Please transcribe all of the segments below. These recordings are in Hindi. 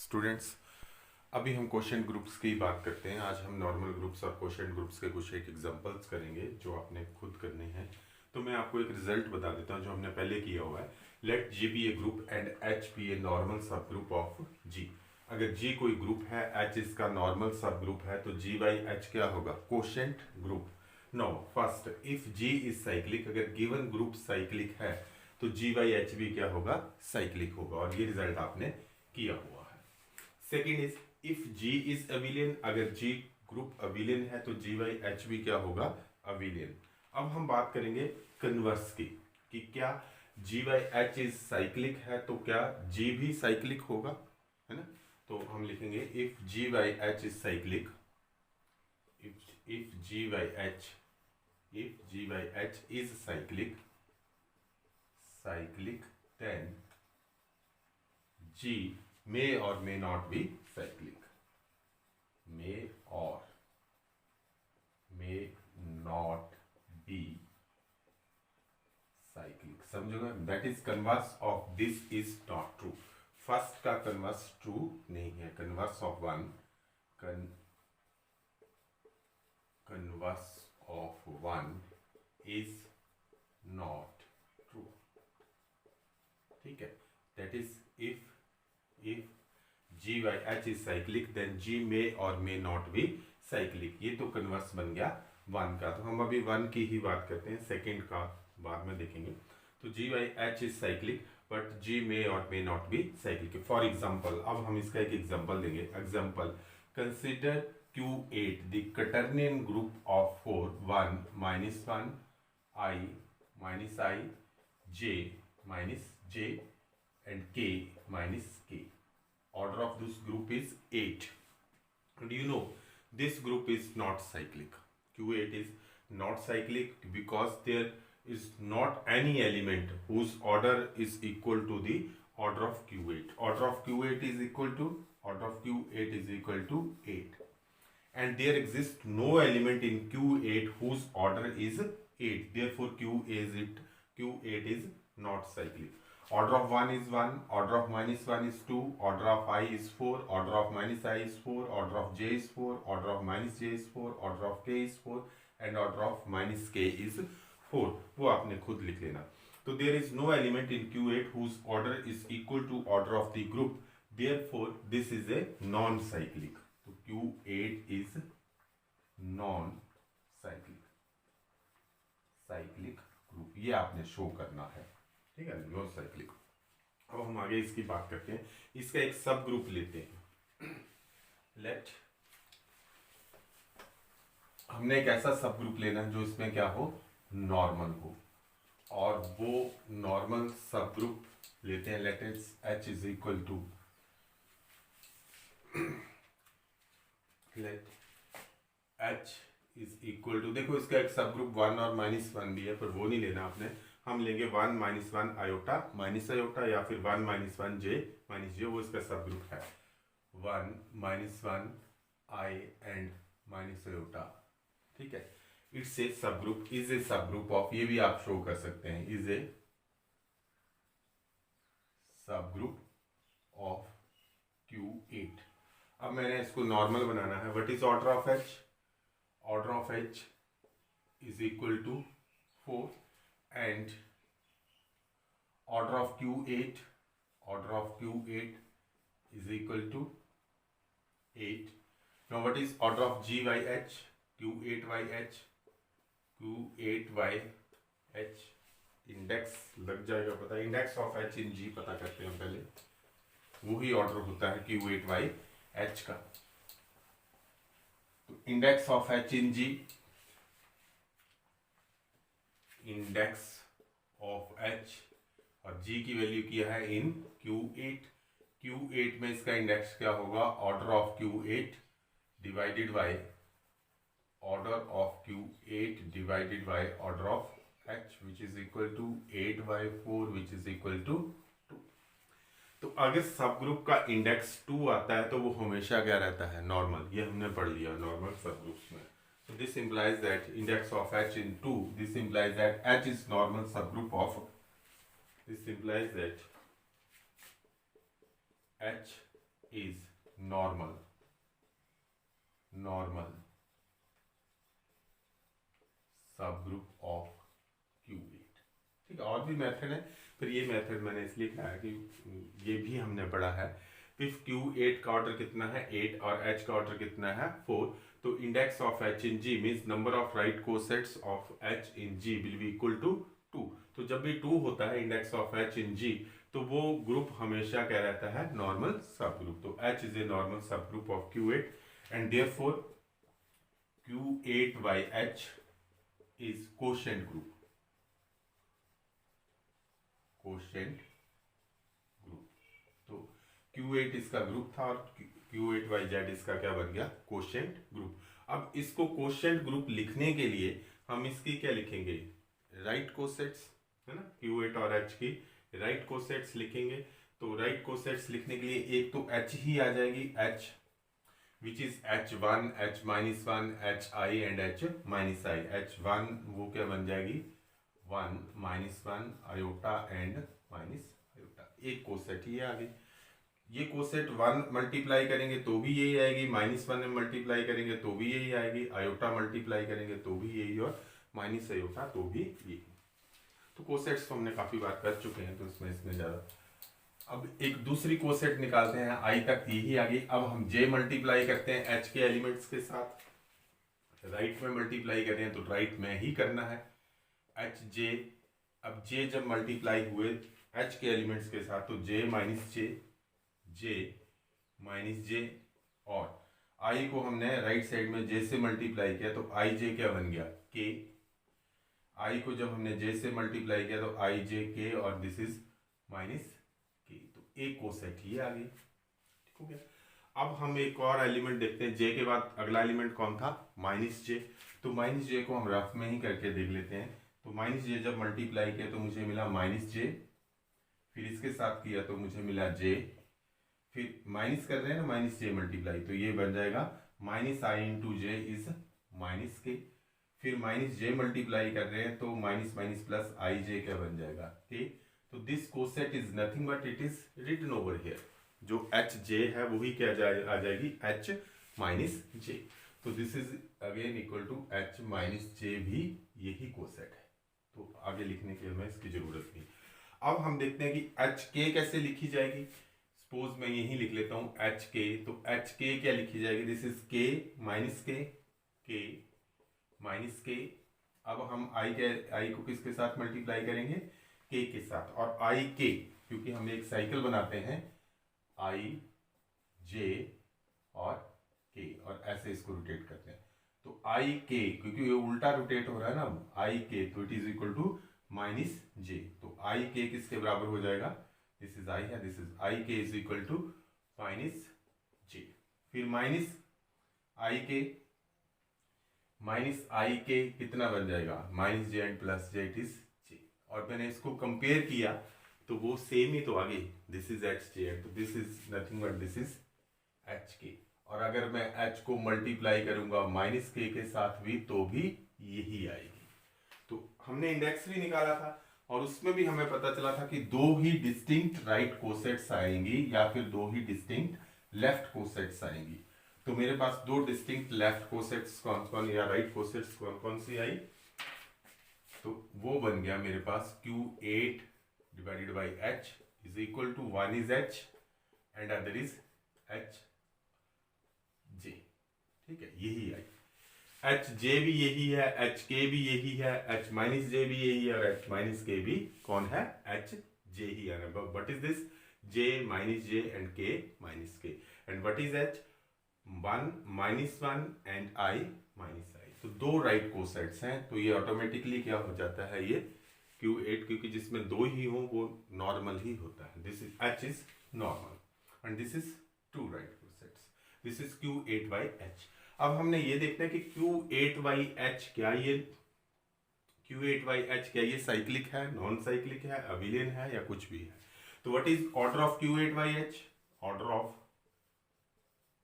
स्टूडेंट्स, अभी हम क्वेश्चन ग्रुप्स की बात करते हैं। आज हम नॉर्मल ग्रुप्स और क्वेश्चन ग्रुप्स के कुछ एक एग्जांपल्स करेंगे जो आपने खुद करने हैं। तो मैं आपको एक रिजल्ट बता देता हूं जो हमने पहले किया हुआ है। Let G be a group and H be a normal subgroup of G. अगर जी कोई ग्रुप है, एच इसका नॉर्मल सब ग्रुप है, तो जी बाई एच क्या होगा? Quotient group. No first, if G is cyclic, अगर गिवन ग्रुप साइक्लिक है तो जी बाई एच भी क्या होगा? साइक्लिक होगा। और ये रिजल्ट आपने किया हुआ है। Second is if G is abelian, अगर जी ग्रुप अबिलियन है तो जी बाई एच भी क्या होगा? अबिलियन। अब हम बात करेंगे कन्वर्स की कि क्या जी बाई एच इज साइक्लिक है तो क्या जी भी साइक्लिक होगा, है ना? तो हम लिखेंगे if G by H is cyclic, if G by H, if G by H is cyclic, then G may or may not be cyclic, may or may not be cyclic। समझोगे? That is converse of this is not true. First का कन्वर्स ट्रू नहीं है। Converse of one, converse of one is not true. ठीक है, that is if g by h is cyclic then g may or may not be cyclic। ये तो कन्वर्स बन गया वन का। तो हम अभी वन की ही बात करते हैं, सेकंड का बाद में देखेंगे। तो g by h is cyclic but g may or may not be cyclic। For example, अब हम इसका एक एग्जांपल देंगे। Example, consider Q8 the quaternion group of 4 1 minus 1 I minus I j minus j and k minus k। Order of this group is 8 and you know this group is not cyclic। Q8 is not cyclic because there is not any element whose order is equal to the order of Q8। Order of Q8 is equal to 8 and there exists no element in Q8 whose order is 8, therefore Q8 is not cyclic। Order of 1 is 1, order of minus 1 is 2, order of I is 4, order of minus I is 4, order of j is 4, order of minus j is 4, order of k is 4 and order of minus k is 4। वो आपने खुद लिख लेना। तो there is no element in Q8 whose order is equal to order of the group, therefore this is a non-cyclic। तो Q8 is non-cyclic, cyclic group, ये आपने शो करना है। ठीक है, नो साइक्लिक। अब हम आगे इसकी बात करते हैं। इसका एक सब ग्रुप लेते हैं। लेट, हमने एक ऐसा सब ग्रुप लेना है जो इसमें क्या हो? नॉर्मल हो। और वो नॉर्मल सब ग्रुप लेते हैं। Let its H is equal to, let H is equal to, देखो इसका एक सब ग्रुप 1 और माइनस 1 भी है, पर वो नहीं लेना आपने। हम लेंगे 1 माइनस 1 आयोटा माइनस आयोटा या फिर 1 माइनस 1 जे माइनस जे, वो इसका सब ग्रुप है। 1 minus 1 I and minus iota. ठीक है, इट्स ए सब ग्रुप, इज ए सब ग्रुप ऑफ, ये भी आप शो कर सकते हैं, इज ए सब ग्रुप ऑफ Q8। अब मैंने इसको नॉर्मल बनाना है। What is order of H? Order of H is equal to 4 and order of Q8 is equal to 8। now what is order of G by H? Q8 by H, Q8 by H, index लग जाएगा पता, index of H in G पता करते हैं पहले, वही ऑर्डर होता है Q8 by H का। तो index of H in G, index of H और G की वैल्यू किया है इन Q8। Q8 में इसका इंडेक्स क्या होगा? Order of Q8 divided by order of Q8 divided by order of H which is equal to 8 by 4 which is equal to 2। तो अगर सब ग्रुप का इंडेक्स 2 आता है तो वो हमेशा क्या रहता है? नॉर्मल। ये हमने पढ़ लिया नॉर्मल सब ग्रुप्स में। So this implies that index of H in 2, this implies that H is normal subgroup of, this implies that H is normal subgroup of Q8। ठीक है, और भी मेथड है, फिर ये मेथड मैंने इसलिए कहा है कि ये भी हमने पढ़ा है। इफ Q8 का ऑर्डर कितना है 8 और H का ऑर्डर कितना है 4, तो index of H in G means number of right cosets of H in G will be equal to 2। तो जब भी 2 होता है index of H in G, तो वो ग्रुप हमेशा क्या रहता है, नॉर्मल सब ग्रुप। तो H is a normal subgroup of Q8 and therefore Q8 by H is quotient group, quotient group। तो Q8 इसका ग्रुप था और Q8 by Z इसका क्या बन गया, quotient group। अब इसको quotient group लिखने के लिए हम इसकी क्या लिखेंगे, राइट कोसेट्स, है ना, Q8 और H की राइट कोसेट्स लिखेंगे। तो राइट कोसेट्स लिखने के लिए एक तो H ही आ जाएगी, H which is H1, H minus 1, HI and H minus I। H1 वो क्या बन जाएगी, 1 minus 1 iota and minus iota, एक कोसेट ही आ गई। ये कोसेट 1 मल्टीप्लाई करेंगे तो भी यही आएगी, -1 में मल्टीप्लाई करेंगे तो भी यही आएगी, आयोटा मल्टीप्लाई करेंगे तो भी यही, और माइनस आयोटा तो भी यही। तो कोसेट्स तो हमने काफी बार कर चुके हैं, तो इसमें ज्यादा। अब एक दूसरी कोसेट निकालते हैं, आई तक यही आ गई। अब हम J मल्टीप्लाई करते हैं H के एलिमेंट्स के साथ, राइट में मल्टीप्लाई कर रहे हैं तो राइट में ही करना है, H J। अब J जब मल्टीप्लाई हुए H के एलिमेंट्स के साथ तो J माइनस J, और I को हमने राइट साइड में J से मल्टीप्लाई किया तो I J क्या बन गया, K। I को जब हमने J से मल्टीप्लाई किया तो I J K, और दिस इज माइनस K। तो एक कोसेट ही आ गई, ठीक हो गया। अब हम एक और एलिमेंट देखते हैं, J के बाद अगला एलिमेंट कौन था, -J। तो -J को हम रफ में ही करके देख लेते हैं। तो -J जब मल्टीप्लाई किया तो मुझे मिला -J, फिर इसके साथ किया तो मुझे मिला J, फिर माइनस कर रहे हैं ना -J मल्टीप्लाई, तो ये बन जाएगा -I into J is -K। फिर -J मल्टीप्लाई कर रहे हैं तो माइनस माइनस प्लस IJ क्या बन जाएगा, K। तो this coset is nothing but it is written over here, जो HJ है वही क्या आ जाएगी, H माइनस J। तो this is again equal to H minus J, भी यही कोसेट है, तो आगे लिखने की हमें इसकी जरूरत नहीं। अब हम देखते हैं कि HK कैसे लिखी जाएगी। सपोज मैं यही लिख लेता हूं HK, तो HK क्या लिखी जाएगी, this is K minus K minus K। अब हम I को किसके साथ मल्टीप्लाई करेंगे, K के साथ, और IK क्योंकि हम एक साइकिल बनाते हैं I J और K, और ऐसे इसको रोटेट करते हैं। तो IK क्योंकि ये उल्टा रोटेट हो रहा है ना IK, तो it is equal to -J। तो IK किसके बराबर हो जाएगा, दिस इज I है, this is IK is equal to -J। फिर -IK कितना बन जाएगा, -J and plus J, it is J। और मैंने इसको कंपेयर किया तो वो सेम ही तो आ गई, दिस इज HJ, तो this is nothing but this is HK। और अगर मैं H को मल्टीप्लाई करूंगा -K के साथ भी तो भी यही आएगी। तो हमने इंडेक्स भी निकाला था और उसमें भी हमें पता चला था कि दो ही डिस्टिंक्ट राइट कोसेट्स आएंगी या फिर दो ही डिस्टिंक्ट लेफ्ट कोसेट्स आएंगी। तो मेरे पास दो डिस्टिंक्ट लेफ्ट कोसेट्स कौन कौन या राइट कोसेट्स कौन कौन सी आई, तो वो बन गया मेरे पास Q8 divided by H is equal to 1 is H and other is HJ। ठीक है, यही आई। HJ भी यही है, HK भी यही है, H माइनस J भी यही है, और H माइनस K भी कौन है, HJ ही है। What is this, J minus J and K minus K, and what is H, 1 -1 and I minus I। तो दो राइट कोसेट्स हैं, तो ये ऑटोमेटिकली क्या हो जाता है, ये Q8, क्योंकि जिसमें दो ही हो वो नॉर्मल ही होता है। This is H is normal and this is two right cosets, this is Q8 by H। अब हमने ये देखना है कि Q8 by H क्या ये Q8 by H क्या ये साइक्लिक है, नॉन साइक्लिक है, अबिलियन है या कुछ भी है। तो what is order of Q8 by H, order of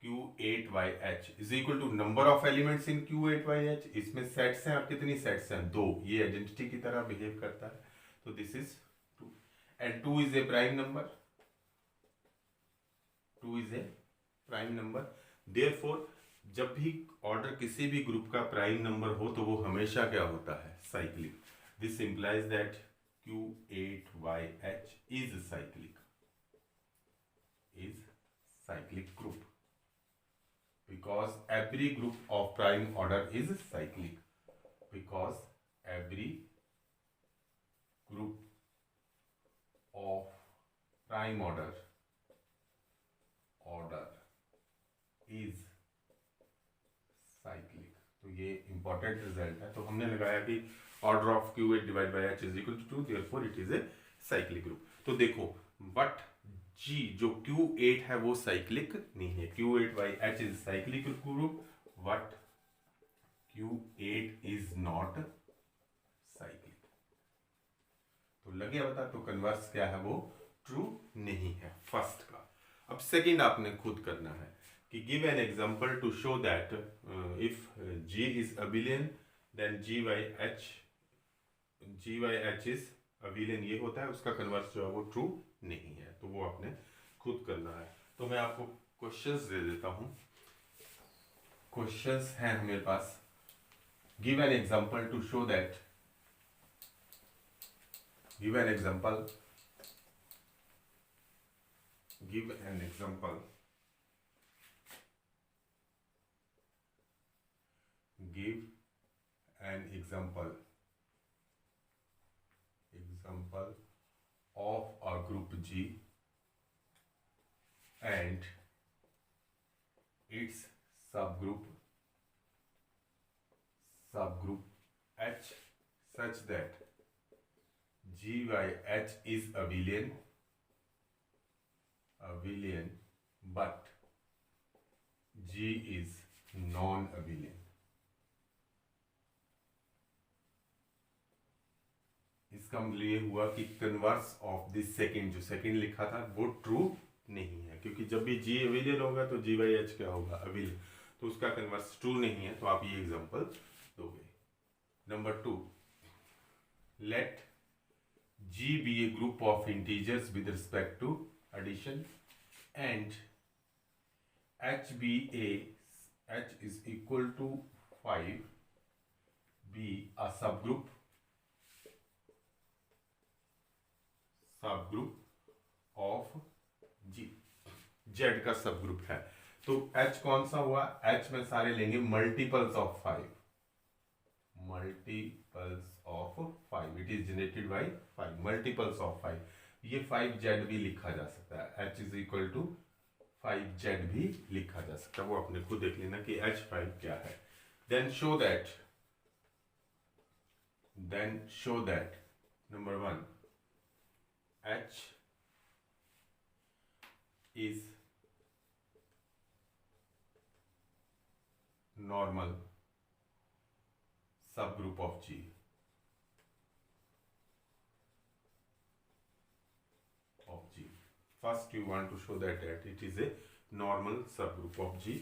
Q8 by H is equal to number of elements in Q8 by H। इसमें सेट्स हैं और कितनी सेट्स हैं, दो, ये आइडेंटिटी की तरह बिहेव करता है। तो this is 2 and 2 is a prime number, 2 2 is a prime number. Therefore जब भी ऑर्डर किसी भी ग्रुप का प्राइम नंबर हो तो वो हमेशा क्या होता है, cyclic. This implies that Q8YH is cyclic group because every group of prime order is cyclic, because every group of prime order is cyclic। तो ये इंपॉर्टेंट रिजल्ट है। तो हमने लगाया कि order of Q8 divide by H is equal to 2, therefore it is a cyclic group. तो देखो बट G जो Q8 है वो साइक्लिक नहीं है। Q8 by H is cyclic group, but Q8 is not cyclic. तो लगे बता, तो कन्वर्स क्या है, वो ट्रू नहीं है फर्स्ट का। अब सेकंड आपने खुद करना है कि give an example to show that if G is abelian then G by H is abelian. ये होता है, उसका कन्वर्स जो है वो ट्रू नहीं है। तो वो आपने खुद करना है। तो मैं आपको क्वेश्चंस दे देता हूं। क्वेश्चंस हैं मेरे पास। Give an example to show that, give an example give an example, give an example of a group G and its subgroup H such that G by H is abelian but G is non-abelian। इसका मतलब ये हुआ कि कन्वर्स ऑफ दिस सेकंड, जो सेकंड लिखा था वो ट्रू नहीं है, क्योंकि जब भी G अबिलियन होगा तो G बाई H क्या होगा, अबिलियन। तो उसका कन्वर्स ट्रू नहीं है। तो आप ये एग्जांपल दोगे। Number 2, let G be a group of integers with respect to addition and H is equal to 5 be a subgroup of G। Z का सबग्रुप है। तो H कौन सा हुआ, H में सारे लेंगे multiples of 5, it is generated by 5, multiples of 5। ये 5Z भी लिखा जा सकता है, H is equal to 5Z भी लिखा जा सकता है। वो अपने खुद देख लेना कि H5 क्या है। Then show that number 1, H is normal subgroup of G। First you want to show that it is a normal subgroup of G.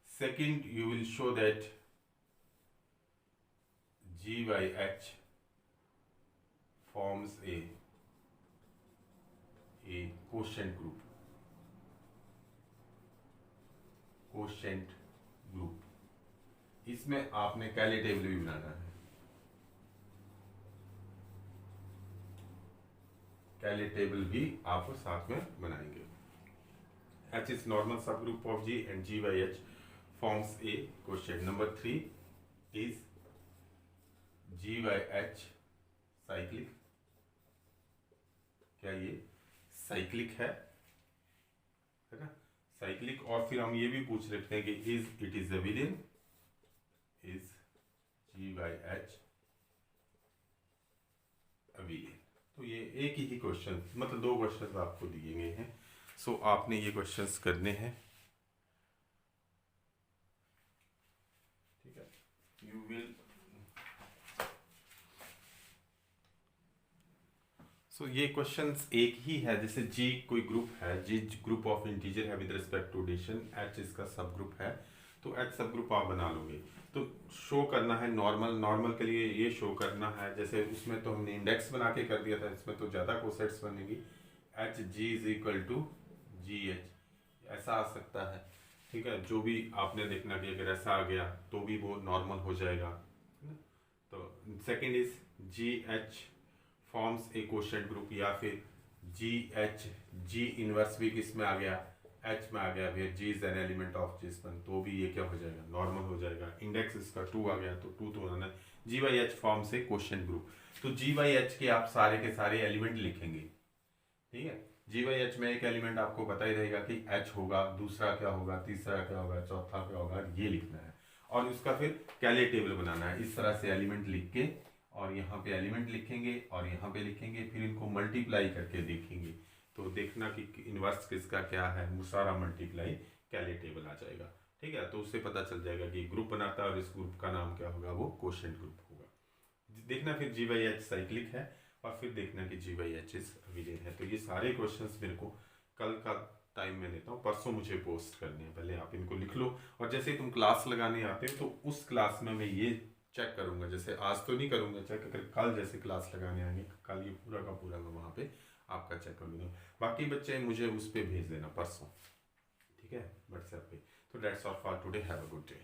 Second you will show that G by H forms a quotient group। इसमें आपने कैली टेबल भी बनाना है। कैली टेबल भी आप साथ में बनाएंगे। H is normal subgroup of G and G by H forms a quotient। Number 3 is G by H cyclic। क्या ये साइक्लिक है ना, साइक्लिक। और फिर हम ये भी पूछ सकते हैं कि it is abelian, is G by H abelian. तो ये एक ही क्वेश्चन, मतलब 2 क्वेश्चन आपको दिए गए हैं। सो आपने ये क्वेश्चंस करने हैं, ठीक है। यू विल सो ये क्वेश्चंस एक ही है। जैसे G कोई ग्रुप है, G ग्रुप ऑफ इंटीजर है with respect to addition, H इसका सब ग्रुप है, तो H सब ग्रुप आप बना लोगे। तो शो करना है नॉर्मल के लिए ये शो करना है। जैसे उसमें तो हमने इंडेक्स बना के कर दिया था, इसमें तो ज़्यादा कोसेट्स बनेगी। H G is equal to G H। ऐसा आ सकता है, ठीक है। जो भी आपने देखना कि अगर ऐसा आ गया तो भी वो नॉर्मल हो जाएगा, है ना। तो second is ji H forms a quotient group, या फिर जी एच जी इनवर्स भी किस में आ गया, एच में आ गया, फिर जी इज एन एलिमेंट ऑफ जिसमें, तो भी ये क्या हो जाएगा, नॉर्मल हो जाएगा। इंडेक्स इसका 2 आ गया तो 2 तो होना है। G Y H forms a quotient group, तो जी वाई एच के आप सारे के सारे एलिमेंट लिखेंगे, ठीक है। जी वाई एच में एक एलिमेंट आपको पता ही रहेगा कि एच होगा, दूसरा क्या होगा, तीसरा क्या होगा, चौथा क्या होगा, ये लिखना है। और उसका फिर कैले टेबल बनाना है, इस तरह से एलिमेंट लिख के, और यहाँ पे एलिमेंट लिखेंगे और यहाँ पे लिखेंगे, फिर इनको मल्टीप्लाई करके देखेंगे, तो देखना कि इनवर्स किसका क्या है, वो सारा मल्टीप्लाई कैले टेबल आ जाएगा, ठीक है। तो उससे पता चल जाएगा कि ग्रुप बनाता है और इस ग्रुप का नाम क्या होगा, वो क्वोशिएंट ग्रुप होगा। देखना फिर जी वाई एच साइक्लिक है, और फिर देखना कि जी वाई एच इज अविलियन है। तो ये सारे क्वेश्चंस मेरे को कल का टाइम में लेता हूँ, परसों मुझे पोस्ट करने हैं, पहले आप इनको लिख लो। और जैसे ही तुम क्लास लगाने आते हो तो उस क्लास में मैं ये चेक करूंगा, जैसे आज तो नहीं करूंगा चेक, अगर कल जैसे क्लास लगाने आएंगे कल ये पूरा का पूरा मैं वहाँ पे आपका चेक कर लूँगा। बाकी बच्चे मुझे उस पर भेज देना परसों, ठीक है, व्हाट्सएप पे। तो that's all for today, have a good day.